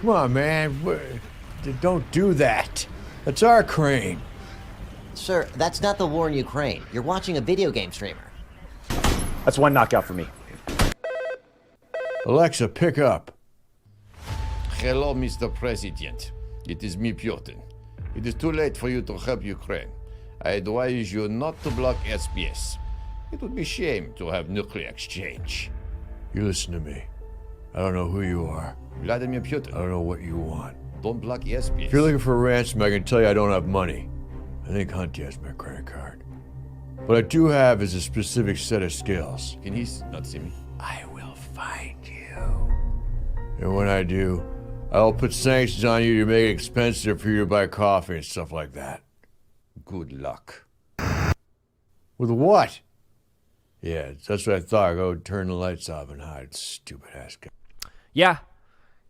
Come on, man. Don't do that. That's our crane. Sir, that's not the war in Ukraine. You're watching a video game streamer. That's one knockout for me. Alexa, pick up. Hello, Mr. President. It is me, Putin. It is too late for you to help Ukraine. I advise you not to block SBS. It would be shame to have nuclear exchange. You listen to me. I don't know who you are. Vladimir Putin, I don't know what you want. don't block SBS. If you're looking for a ransom, I can tell you I don't have money. I think Hunty has my credit card. What I do have is a specific set of skills. Can he not see me? I will find you. And when I do, I'll put sanctions on you to make it expensive for you to buy coffee and stuff like that. Good luck. With what? Yeah, that's what I thought. Go turn the lights off and hide, stupid ass guy.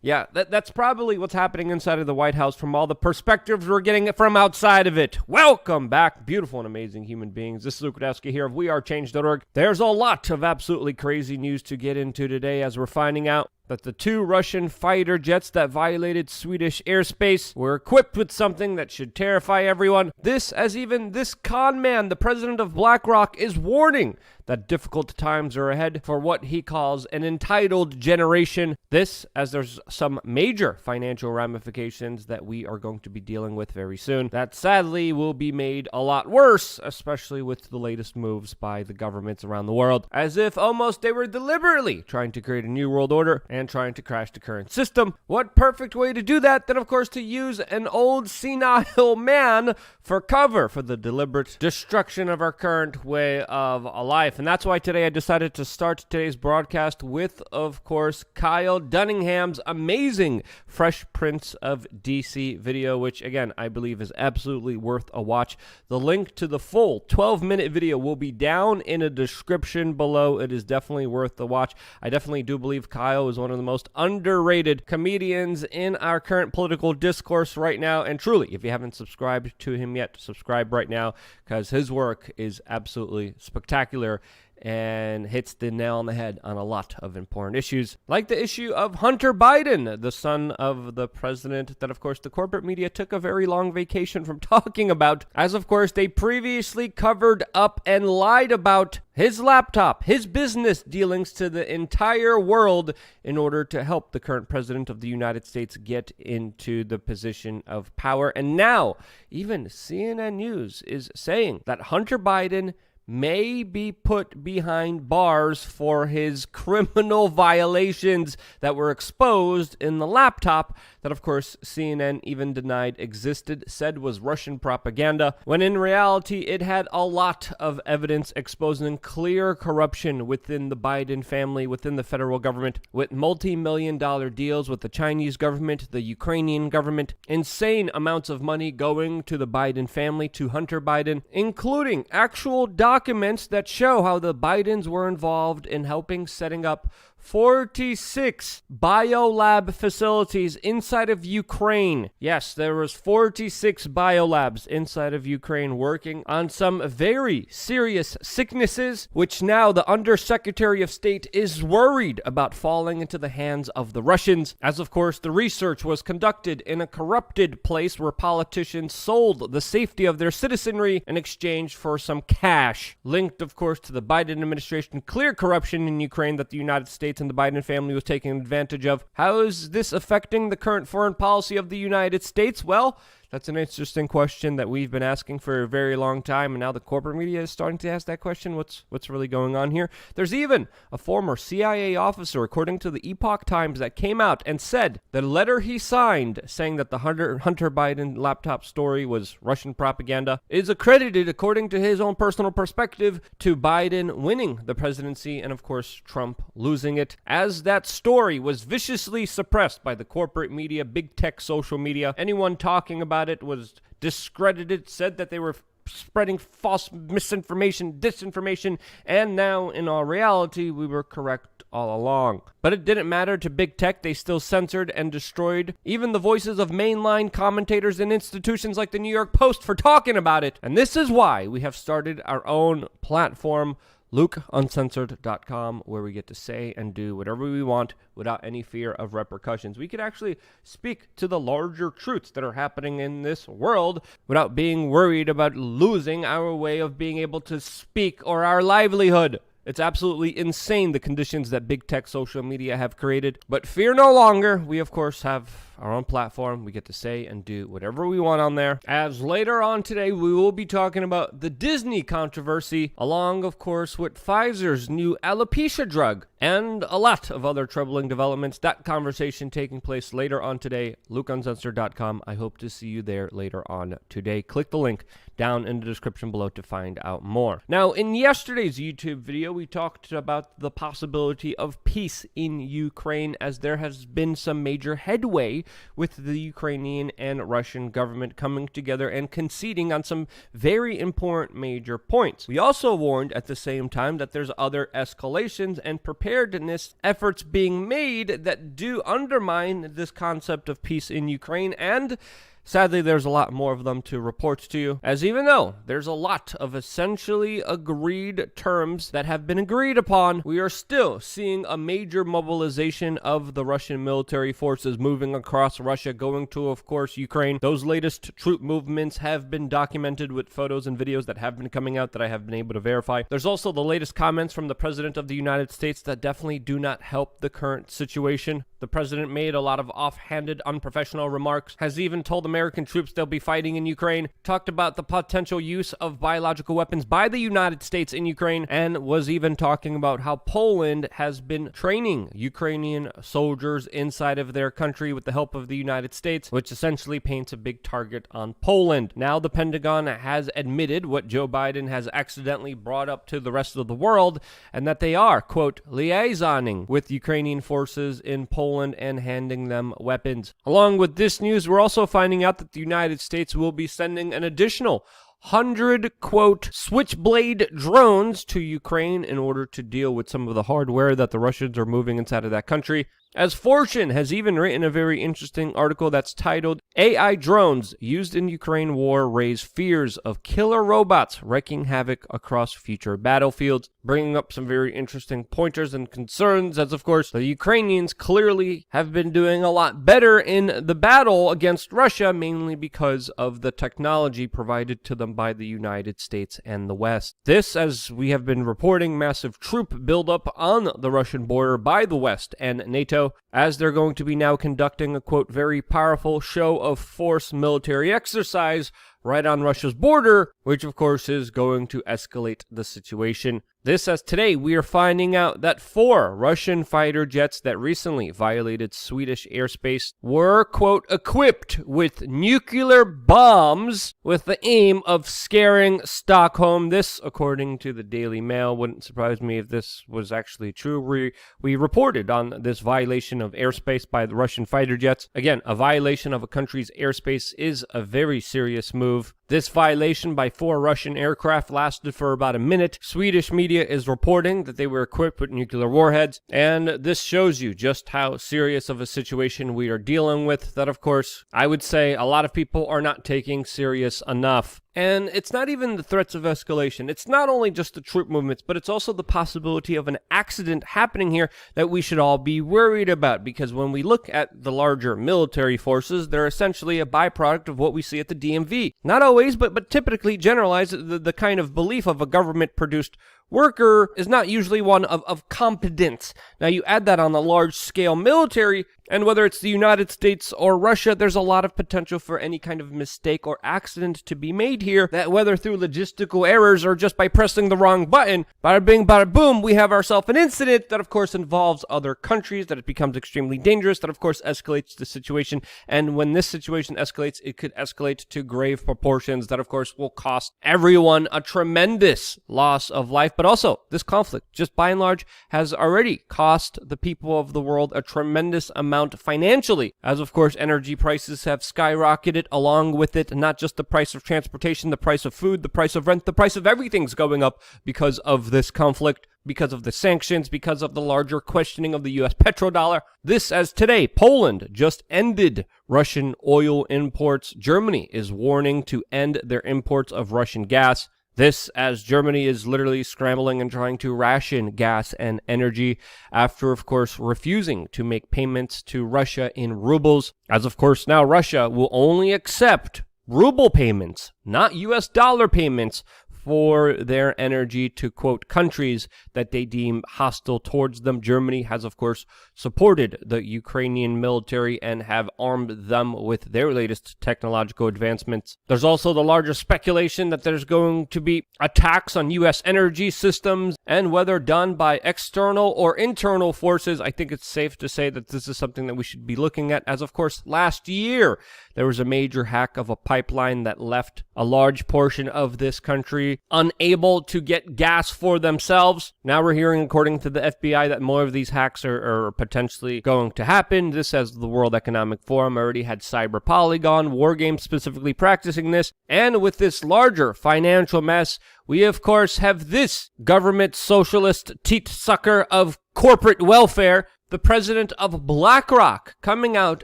Yeah, that's probably what's happening inside of the White House from all the perspectives we're getting from outside of it. Welcome back, beautiful and amazing human beings. This is Luke Radowski here of WeAreChange.org. There's a lot of absolutely crazy news to get into today as we're finding out that the two Russian fighter jets that violated Swedish airspace were equipped with something that should terrify everyone. This, as even this con man, the president of BlackRock, is warning that difficult times are ahead for what he calls an entitled generation. This, as there's some major financial ramifications that we are going to be dealing with very soon that sadly will be made a lot worse, especially with the latest moves by the governments around the world, as if almost they were deliberately trying to create a new world order and trying to crash the current system. What perfect way to do that than, of course, to use an old senile man for cover for the deliberate destruction of our current way of life. And that's why today I decided to start today's broadcast with, of course, Kyle Dunningham's amazing Fresh Prince of DC video, which, again, I believe is absolutely worth a watch. The link to the full 12-minute video will be down in a description below. It is definitely worth the watch. I definitely do believe Kyle is one of the most underrated comedians in our current political discourse right now. And truly, if you haven't subscribed to him yet, subscribe right now, because his work is absolutely spectacular and hits the nail on the head on a lot of important issues, like the issue of Hunter Biden, the son of the president, that, of course, the corporate media took a very long vacation from talking about, as, of course, they previously covered up and lied about his laptop, his business dealings to the entire world in order to help the current president of the United States get into the position of power. And now, even CNN News is saying that Hunter Biden may be put behind bars for his criminal violations that were exposed in the laptop that, of course, CNN even denied existed, said was Russian propaganda, when in reality it had a lot of evidence exposing clear corruption within the Biden family, within the federal government, with multi-million-dollar deals with the Chinese government, the Ukrainian government, insane amounts of money going to the Biden family, to Hunter Biden, including actual documents that show how the Bidens were involved in helping setting up 46 biolab facilities inside of Ukraine. Yes, there was 46 biolabs inside of Ukraine working on some very serious sicknesses, which now the Undersecretary of State is worried about falling into the hands of the Russians, as of course the research was conducted in a corrupted place where politicians sold the safety of their citizenry in exchange for some cash, linked of course to the Biden administration clear corruption in Ukraine that the United States and the Biden family was taking advantage of. How is this affecting the current foreign policy of the United States? Well, that's an interesting question that we've been asking for a very long time, and now the corporate media is starting to ask that question. What's really going on here? There's even a former CIA officer, according to the Epoch Times, that came out and said the letter he signed saying that the Hunter Biden laptop story was Russian propaganda is accredited, according to his own personal perspective, to Biden winning the presidency and, of course, Trump losing it, as that story was viciously suppressed by the corporate media, big tech, social media. Anyone talking about it was discredited, said that they were spreading false misinformation, disinformation, and now in all reality we were correct all along. But it didn't matter to big tech. They still censored and destroyed even the voices of mainline commentators and institutions like the New York Post for talking about it. And this is why we have started our own platform, LukeUncensored.com, where we get to say and do whatever we want without any fear of repercussions. We could actually speak to the larger truths that are happening in this world without being worried about losing our way of being able to speak or our livelihood. It's absolutely insane, the conditions that big tech social media have created. But fear no longer. We, of course, have our own platform. We get to say and do whatever we want on there. As later on today, we will be talking about the Disney controversy, along, of course, with Pfizer's new alopecia drug, and a lot of other troubling developments. That conversation taking place later on today. LukeUncensored.com. I hope to see you there later on today. Click the link down in the description below to find out more. Now, in yesterday's YouTube video, we talked about the possibility of peace in Ukraine, as there has been some major headway with the Ukrainian and Russian government coming together and conceding on some very important major points. We also warned at the same time that there's other escalations and preparedness efforts being made that do undermine this concept of peace in Ukraine, and sadly, there's a lot more of them to report to you, as even though there's a lot of essentially agreed terms that have been agreed upon, we are still seeing a major mobilization of the Russian military forces moving across Russia, going to, of course, Ukraine. Those latest troop movements have been documented with photos and videos that have been coming out that I have been able to verify. There's also the latest comments from the President of the United States that definitely do not help the current situation. The President made a lot of offhanded, unprofessional remarks, has even told American troops they'll be fighting in Ukraine, talked about the potential use of biological weapons by the United States in Ukraine, and was even talking about how Poland has been training Ukrainian soldiers inside of their country with the help of the United States, which essentially paints a big target on Poland. Now the Pentagon has admitted what Joe Biden has accidentally brought up to the rest of the world, and that they are, quote, liaisoning with Ukrainian forces in Poland and handing them weapons. Along with this news, we're also finding out that the United States will be sending an additional 100, quote, Switchblade drones to Ukraine in order to deal with some of the hardware that the Russians are moving inside of that country. As Fortune has even written a very interesting article that's titled, AI drones used in Ukraine war raise fears of killer robots wreaking havoc across future battlefields, bringing up some very interesting pointers and concerns, as of course the Ukrainians clearly have been doing a lot better in the battle against Russia, mainly because of the technology provided to them by the United States and the West. This, as we have been reporting, massive troop buildup on the Russian border by the West and NATO, as they're going to be now conducting a, quote, very powerful show of force military exercise right on Russia's border, which of course is going to escalate the situation. This, as today we are finding out that 4 Russian fighter jets that recently violated Swedish airspace were, quote, equipped with nuclear bombs with the aim of scaring Stockholm. This, according to the Daily Mail, wouldn't surprise me if this was actually true. We reported on this violation of airspace by the Russian fighter jets. Again, a violation of a country's airspace is a very serious move. This violation by 4 Russian aircraft lasted for about a minute. Swedish media is reporting that they were equipped with nuclear warheads, and this shows you just how serious of a situation we are dealing with, that of course I would say a lot of people are not taking serious enough. And it's not even the threats of escalation. It's not only just the troop movements, but it's also the possibility of an accident happening here that we should all be worried about. Because when we look at the larger military forces, they're essentially a byproduct of what we see at the DMV. Not always, but typically generalized, the kind of belief of a government-produced worker is not usually one of competence. Now, you add that on the large-scale military, and whether it's the United States or Russia, there's a lot of potential for any kind of mistake or accident to be made here, that whether through logistical errors or just by pressing the wrong button, bada bing, bada boom, we have ourselves an incident that, of course, involves other countries, that it becomes extremely dangerous, that, of course, escalates the situation, and when this situation escalates, it could escalate to grave proportions that, of course, will cost everyone a tremendous loss of life. But also, this conflict, just by and large, has already cost the people of the world a tremendous amount financially, as of course energy prices have skyrocketed, along with it not just the price of transportation, the price of food, the price of rent, the price of everything's going up because of this conflict, because of the sanctions, because of the larger questioning of the US petrodollar. This, as today, Poland just ended Russian oil imports. Germany is warning to end their imports of Russian gas. This as Germany is literally scrambling and trying to ration gas and energy after, of course, refusing to make payments to Russia in rubles. As, of course, now Russia will only accept ruble payments, not US dollar payments, for their energy to, quote, countries that they deem hostile towards them. Germany has, of course, supported the Ukrainian military and have armed them with their latest technological advancements. There's also the larger speculation that there's going to be attacks on U.S. energy systems, and whether done by external or internal forces, I think it's safe to say that this is something that we should be looking at, as, of course, last year there was a major hack of a pipeline that left a large portion of this country unable to get gas for themselves. Now we're hearing, according to the FBI, that more of these hacks are potentially going to happen. This, as the World Economic Forum already had Cyber Polygon, war games specifically practicing this. And with this larger financial mess, we of course have this government socialist teat sucker of corporate welfare, the president of BlackRock, coming out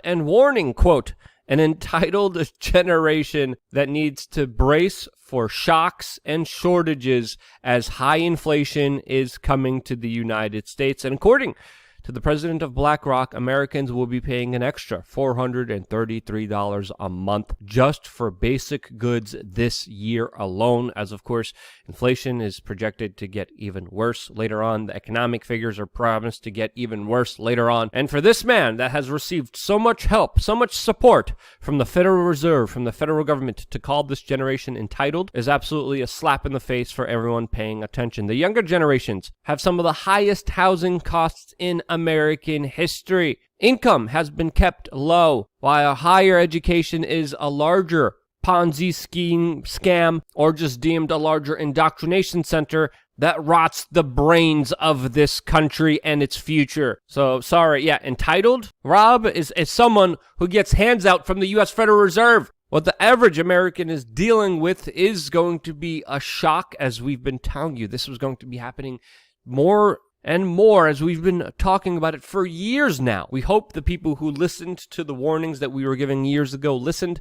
and warning, quote, an entitled generation that needs to brace for shocks and shortages as high inflation is coming to the United States. And according to the president of BlackRock, Americans will be paying an extra $433 a month just for basic goods this year alone, as of course inflation is projected to get even worse later on. The economic figures are promised to get even worse later on. And for this man that has received so much help, so much support from the Federal Reserve, from the federal government, to call this generation entitled is absolutely a slap in the face for everyone paying attention. The younger generations have some of the highest housing costs in American history. Income has been kept low, while higher education is a larger Ponzi scheme, scam, or just deemed a larger indoctrination center that rots the brains of this country and its future. So, sorry, yeah, entitled, Rob, is someone who gets hands out from the U.S. Federal Reserve. What the average American is dealing with is going to be a shock, as we've been telling you. This was going to be happening more and more as we've been talking about it for years now. We hope the people who listened to the warnings that we were giving years ago listened.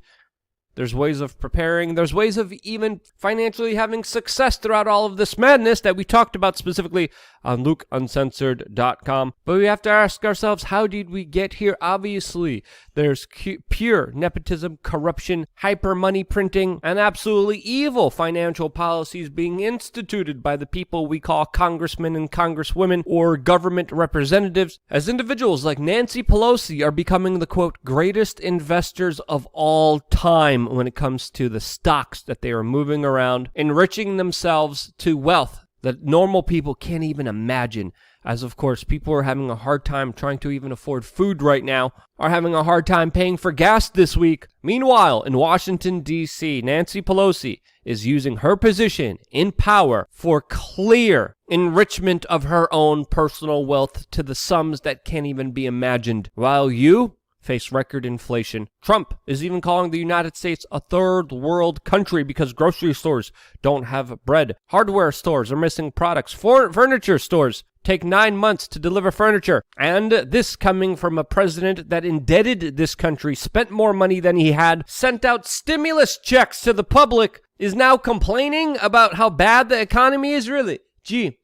There's ways of preparing. There's ways of even financially having success throughout all of this madness that we talked about specifically on LukeUncensored.com. But we have to ask ourselves, how did we get here? Obviously, there's pure nepotism, corruption, hyper money printing, and absolutely evil financial policies being instituted by the people we call congressmen and congresswomen or government representatives, as individuals like Nancy Pelosi are becoming the, quote, greatest investors of all time when it comes to the stocks that they are moving around, enriching themselves to wealth that normal people can't even imagine. As of course, people are having a hard time trying to even afford food right now, are having a hard time paying for gas this week. Meanwhile, in Washington, D.C., Nancy Pelosi is using her position in power for clear enrichment of her own personal wealth to the sums that can't even be imagined, while you face record inflation. Trump is even calling the United States a third world country because grocery stores don't have bread. Hardware stores are missing products. Furniture stores take 9 months to deliver furniture. And this coming from a president that indebted this country, spent more money than he had, sent out stimulus checks to the public, is now complaining about how bad the economy is. Really? Gee,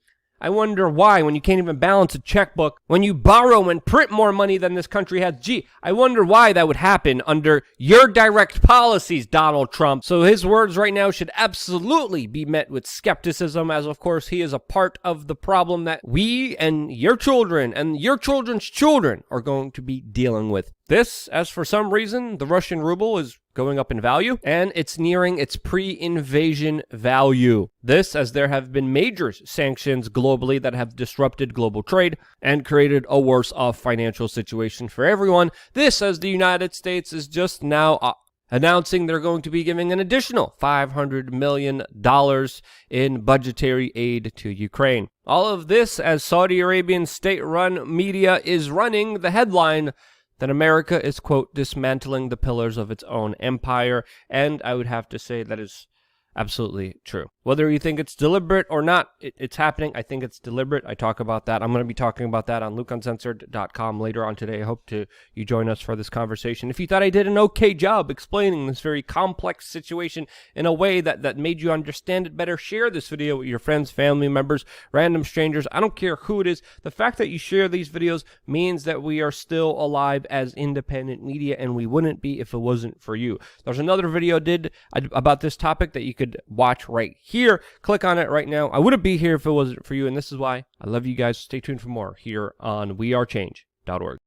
I wonder why, when you can't even balance a checkbook, when you borrow and print more money than this country has. Gee, I wonder why that would happen under your direct policies, Donald Trump. So his words right now should absolutely be met with skepticism, as of course he is a part of the problem that we and your children and your children's children are going to be dealing with. This, as for some reason, the Russian ruble is going up in value, and it's nearing its pre-invasion value. This, as there have been major sanctions globally that have disrupted global trade and created a worse-off financial situation for everyone. This, as the United States is just now announcing they're going to be giving an additional $500 million in budgetary aid to Ukraine. All of this as Saudi Arabian state-run media is running the headline that America is, quote, dismantling the pillars of its own empire. And I would have to say that is Absolutely true. Whether you think it's deliberate or not, it's happening. I think it's deliberate. I talk about that. I'm going to be talking about that on lukeuncensored.com later on today. I hope you join us for this conversation. If you thought I did an okay job explaining this very complex situation in a way that made you understand it better, share this video with your friends, family members, random strangers. I don't care who it is. The fact that you share these videos means that we are still alive as independent media, and we wouldn't be if it wasn't for you. There's another video about this topic that you could watch right here. Click on it right now. I wouldn't be here if it wasn't for you, and this is why. I love you guys. Stay tuned for more here on wearechange.org.